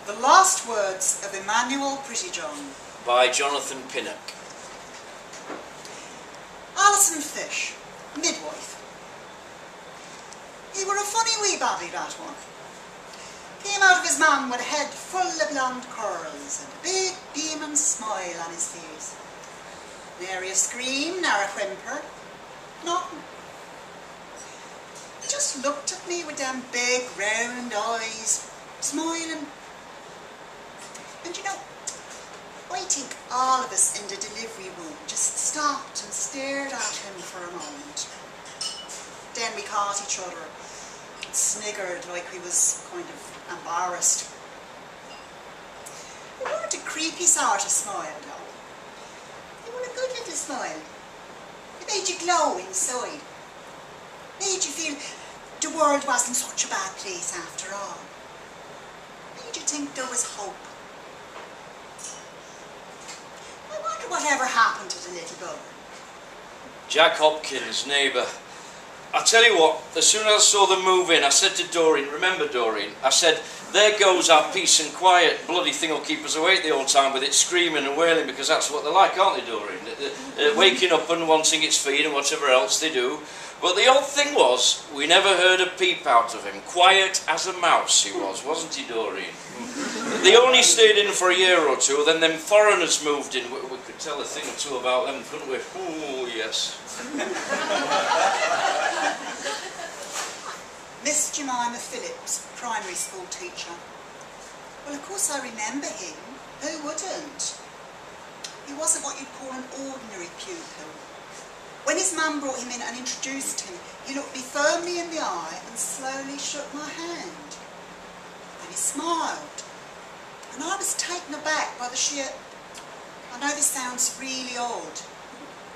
The Last Words of Emanuel Prettyjohn by Jonathan Pinnock. Alison Fish, midwife. He were a funny wee babby, that one. Came out of his mum with a head full of blonde curls and a big beaming smile on his face. Nary a scream, nor a whimper, nothing. He just looked at me with them big round eyes, smiling. And you know, I think all of us in the delivery room just stopped and stared at him for a moment. Then we caught each other and sniggered like we was kind of embarrassed. It weren't a creepy sort of smile though. It was a good little smile. It made you glow inside. Made you feel the world wasn't such a bad place after all. Made you think there was hope. I wonder whatever happened to the little bugger. Jack Hopkins, neighbour. I tell you what, as soon as I saw them move in, I said to Doreen, remember Doreen, I said, there goes our peace and quiet, bloody thing will keep us awake the whole time with it screaming and wailing, because that's what they're like, aren't they, Doreen? Waking up and wanting its feed and whatever else they do. But the odd thing was, we never heard a peep out of him. Quiet as a mouse he was, wasn't he, Doreen? They only stayed in for a year or two, then them foreigners moved in. We could tell a thing or two about them, couldn't we? Oh, yes. Miss Jemima Phillips, primary school teacher. Well, of course I remember him. Who wouldn't? He wasn't what you'd call an ordinary pupil. When his mum brought him in and introduced him, he looked me firmly in the eye and slowly shook my hand. And he smiled. And I was taken aback by the sheer, I know this sounds really odd,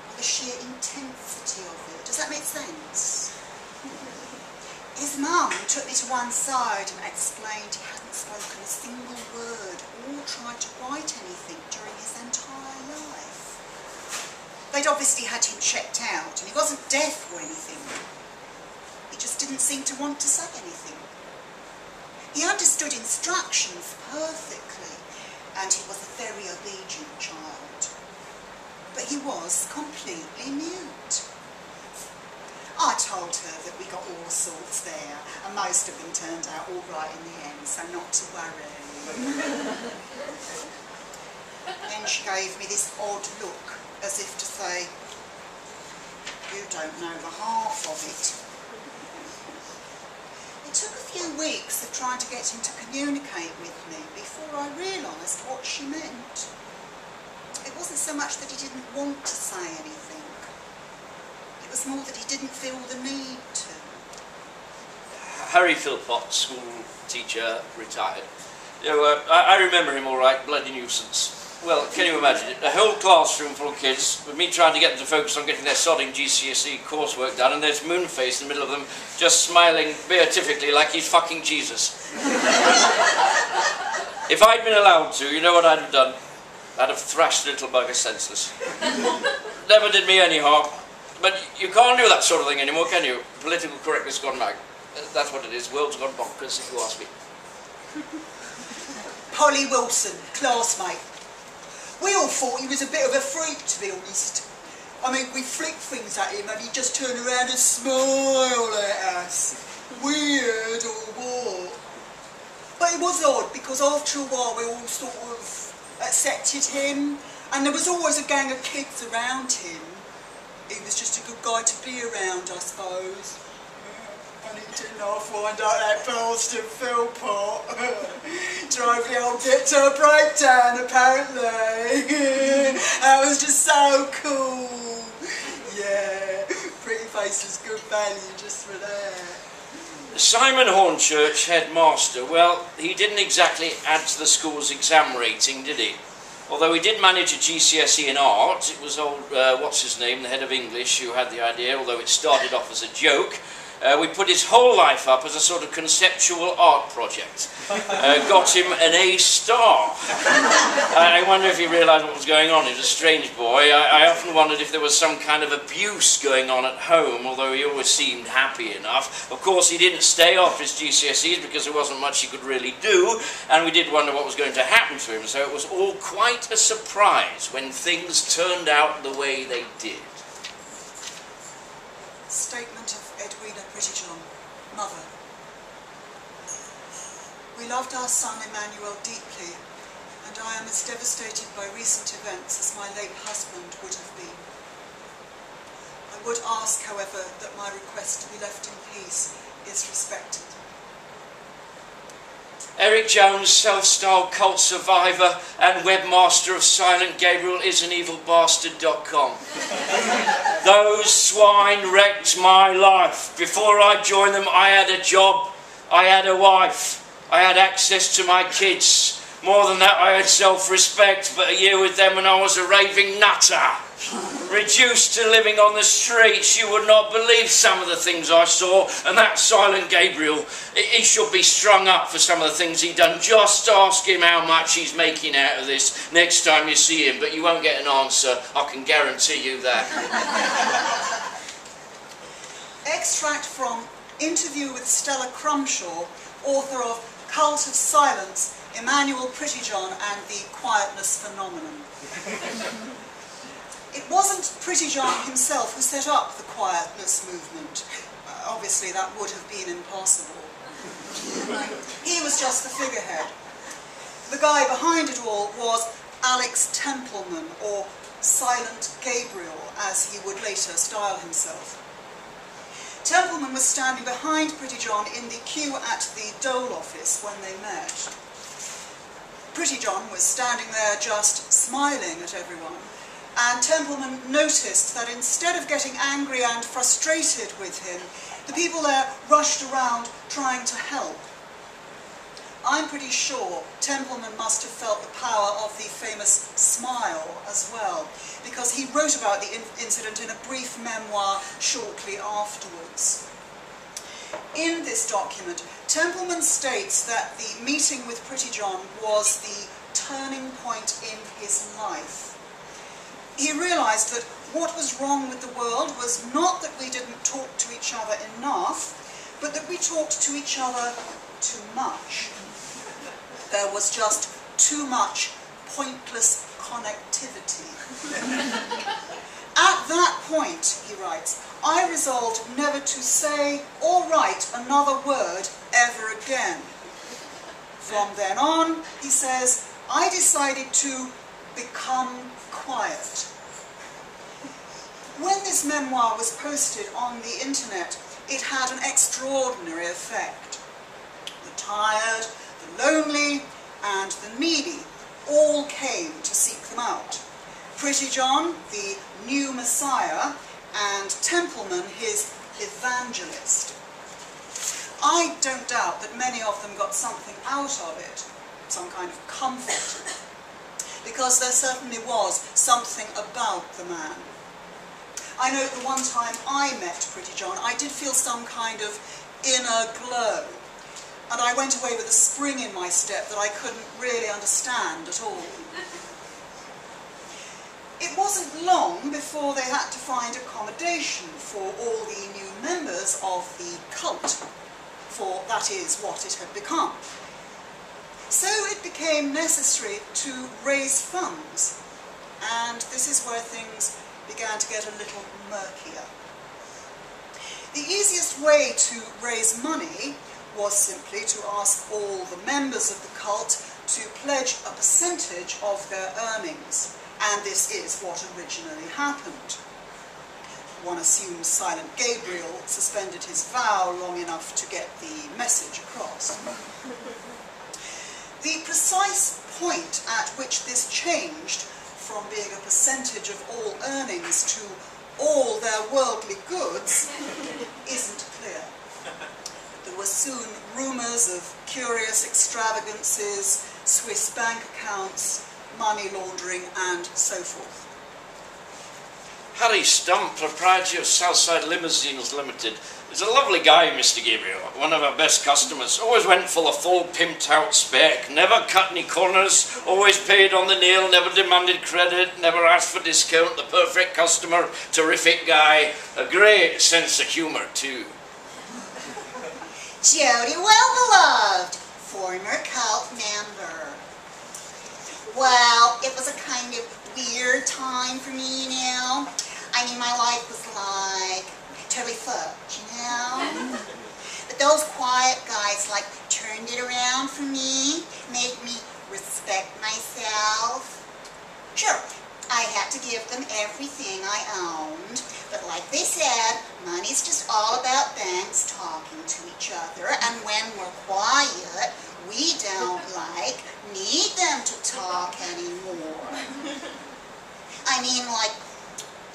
by the sheer intensity of it. Does that make sense? His mum took me to one side and explained he hadn't spoken a single word or tried to write anything during his entire life. They'd obviously had him checked out, and he wasn't deaf or anything. He just didn't seem to want to say anything. He understood instructions perfectly, and he was a very obedient child. But he was completely mute. I told her that we got all sorts there, and most of them turned out all right in the end, so not to worry. Then she gave me this odd look, as if to say, you don't know the half of it. It took a few weeks of trying to get him to communicate with me before I realised what she meant. It wasn't so much that he didn't want to say anything. It was more that he didn't feel the need to. Harry Philpott, school teacher, retired. You know, I remember him all right, bloody nuisance. Well, can you imagine it? A whole classroom full of kids, with me trying to get them to focus on getting their sodding GCSE coursework done, and there's Moonface in the middle of them, just smiling beatifically like he's fucking Jesus. If I'd been allowed to, you know what I'd have done? I'd have thrashed the little bugger senseless. Never did me any harm. But you can't do that sort of thing anymore, can you? Political correctness gone mad. That's what it is. World's gone bonkers, if you ask me. Polly Wilson, classmate. We all thought he was a bit of a freak, to be honest. I mean, we flicked things at him and he'd just turn around and smile at us. Weird or what? But it was odd, because after a while we all sort of accepted him, and there was always a gang of kids around him. He was just a good guy to be around, I suppose. And he did not find out that bastard Philpott. Drove the old bit to a breakdown, apparently. That was just so cool. Yeah, Pretty Face was good value just for that. Simon Hornchurch, headmaster, well, he didn't exactly add to the school's exam rating, did he? Although he did manage a GCSE in art. It was old, what's his name, the head of English, who had the idea, although it started off as a joke. We put his whole life up as a sort of conceptual art project. Got him an A star. I wonder if he realised what was going on. He was a strange boy. I often wondered if there was some kind of abuse going on at home, although he always seemed happy enough. Of course, he didn't stay off his GCSEs because there wasn't much he could really do, and we did wonder what was going to happen to him, so it was all quite a surprise when things turned out the way they did. Statement of Edwina Prettyjohn, mother. We loved our son Emanuel deeply, and I am as devastated by recent events as my late husband would have been. I would ask, however, that my request to be left in peace is respected. Eric Jones, self-styled cult survivor and webmaster of Silent Gabriel isanevilbastard.com. Those swine wrecked my life. Before I joined them, I had a job, I had a wife, I had access to my kids. More than that, I had self-respect, but a year with them and I was a raving nutter. Reduced to living on the streets, you would not believe some of the things I saw, and that Silent Gabriel, he should be strung up for some of the things he'd done. Just ask him how much he's making out of this next time you see him, but you won't get an answer, I can guarantee you that. Extract from Interview with Stella Crumshaw, author of Cult of Silence, Emanuel Prettyjohn and the Quietness Phenomenon. It wasn't Prettyjohn himself who set up the Quietness Movement. Obviously that would have been impossible. He was just the figurehead. The guy behind it all was Alex Templeman, or Silent Gabriel, as he would later style himself. Templeman was standing behind Prettyjohn in the queue at the Dole office when they met. Prettyjohn was standing there just smiling at everyone, and Templeman noticed that instead of getting angry and frustrated with him, the people there rushed around trying to help. I'm pretty sure Templeman must have felt the power of the famous smile as well, because he wrote about the incident in a brief memoir shortly afterwards. In this document, Templeman states that the meeting with Prettyjohn was the turning point in his life. He realised that what was wrong with the world was not that we didn't talk to each other enough, but that we talked to each other too much. There was just too much pointless connectivity. At that point, he writes, I resolved never to say or write another word ever again. From then on, he says, I decided to become quiet. When this memoir was posted on the internet, it had an extraordinary effect. The tired, the lonely, and the needy all came to seek them out. Prettyjohn, the new messiah, and Templeman, his evangelist. I don't doubt that many of them got something out of it, some kind of comfort, because there certainly was something about the man. I know the one time I met Prettyjohn, I did feel some kind of inner glow, and I went away with a spring in my step that I couldn't really understand at all. It wasn't long before they had to find accommodation for all the new members of the cult, for that is what it had become. So it became necessary to raise funds, and this is where things began to get a little murkier. The easiest way to raise money was simply to ask all the members of the cult to pledge a percentage of their earnings, and this is what originally happened. One assumes Silent Gabriel suspended his vow long enough to get the message across. The precise point at which this changed from being a percentage of all earnings to all their worldly goods isn't clear. There were soon rumours of curious extravagances, Swiss bank accounts, money laundering, and so forth. Harry Stump, proprietor of Southside Limousines Limited. He's a lovely guy, Mr. Gabriel, one of our best customers. Always went for the full pimped out spec, never cut any corners, always paid on the nail, never demanded credit, never asked for discount, the perfect customer, terrific guy, a great sense of humour too. Jody Well-Beloved, former cult member. Well, it was a kind of weird time for me, you know. I mean, my life was like totally fucked, you know. But those quiet guys like turned it around for me, made me respect myself. Sure, I had to give them everything I owned, but like they said, money's just all about banks talking to each other, and when we're quiet, we don't need them to talk anymore. I mean, like,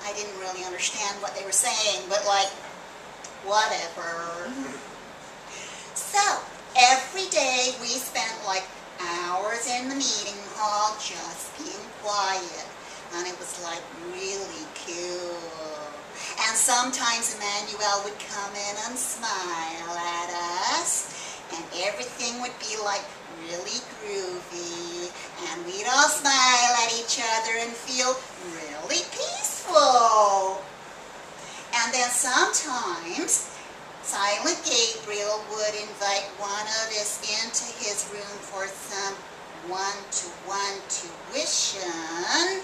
I didn't really understand what they were saying, but like, whatever. So, every day we spent like hours in the meeting hall just being quiet, and it was like really cool. And sometimes Emanuel would come in and smile at us, and everything would be like really groovy, and we'd all smile at each other and feel really peaceful. And then sometimes Silent Gabriel would invite one of us into his room for some one-to-one tuition,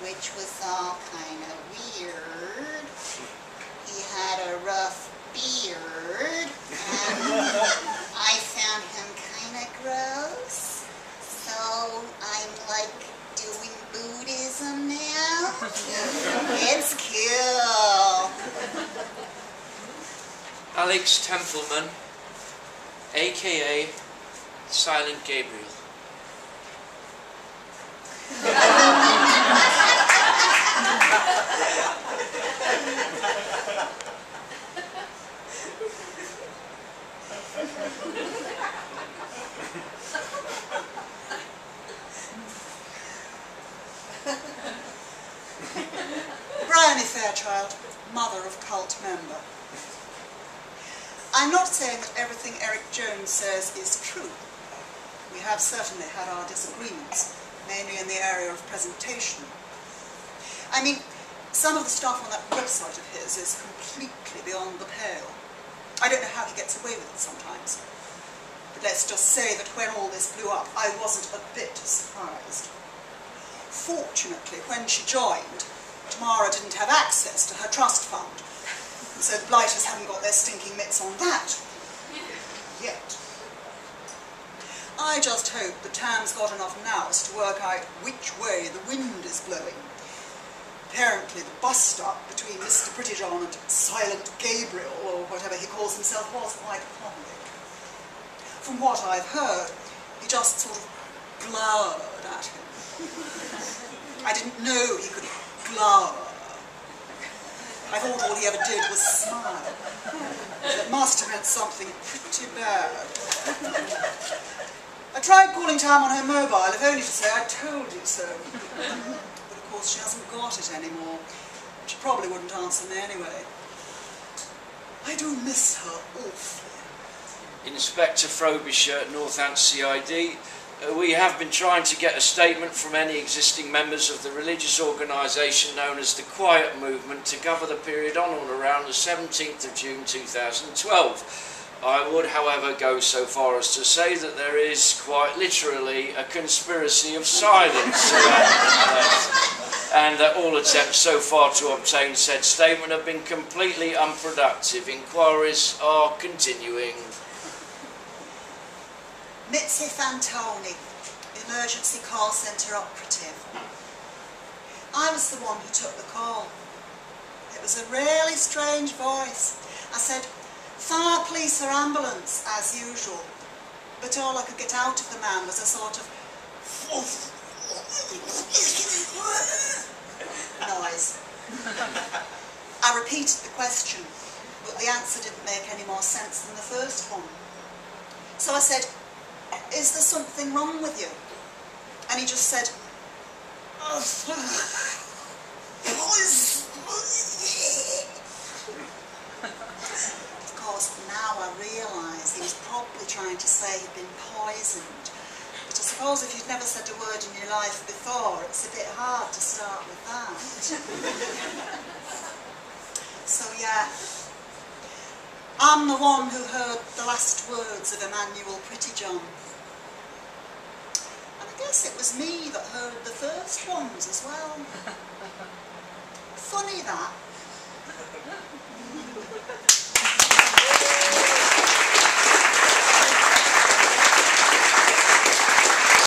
which was all kind of weird. He had a rough beard, and I found him kind of gross, so I'm like doing Buddhism now. It's cool. Alex Templeman, aka Silent Gabriel. Bryony Fairchild, mother of cult member. I'm not saying that everything Eric Jones says is true. We have certainly had our disagreements, mainly in the area of presentation. I mean, some of the stuff on that website of his is completely beyond the pale. I don't know how he gets away with it sometimes. But let's just say that when all this blew up, I wasn't a bit surprised. Fortunately, when she joined, Tamara didn't have access to her trust fund, so the blighters haven't got their stinking mitts on that. Yet. I just hope that Tam's got enough nous to work out which way the wind is blowing. Apparently the bust-up between Mr. Prettyjohn and Silent Gabriel, or whatever he calls himself, was quite public. From what I've heard, he just sort of glowered at him. I didn't know he could glower. I thought all he ever did was smile. It must have meant something pretty bad. I tried calling Tam on her mobile, if only to say, I told you so. But of course she hasn't got it anymore. She probably wouldn't answer me anyway. I do miss her awfully. Inspector Frobisher, Northants CID. We have been trying to get a statement from any existing members of the religious organisation known as the Quiet Movement to cover the period on or around the 17th of June 2012. I would, however, go so far as to say that there is quite literally a conspiracy of silence and that all attempts so far to obtain said statement have been completely unproductive. Inquiries are continuing. Mitzi Fantoni, emergency call centre operative. I was the one who took the call. It was a really strange voice. I said, fire, police or ambulance, as usual. But all I could get out of the man was a sort of noise. I repeated the question, but the answer didn't make any more sense than the first one. So I said, is there something wrong with you? And he just said, Of course, now I realise he was probably trying to say he'd been poisoned. But I suppose if you'd never said a word in your life before, it's a bit hard to start with that. So yeah, I'm the one who heard the last words of Emanuel Prettyjohn. And I guess it was me that heard the first ones as well. Funny that.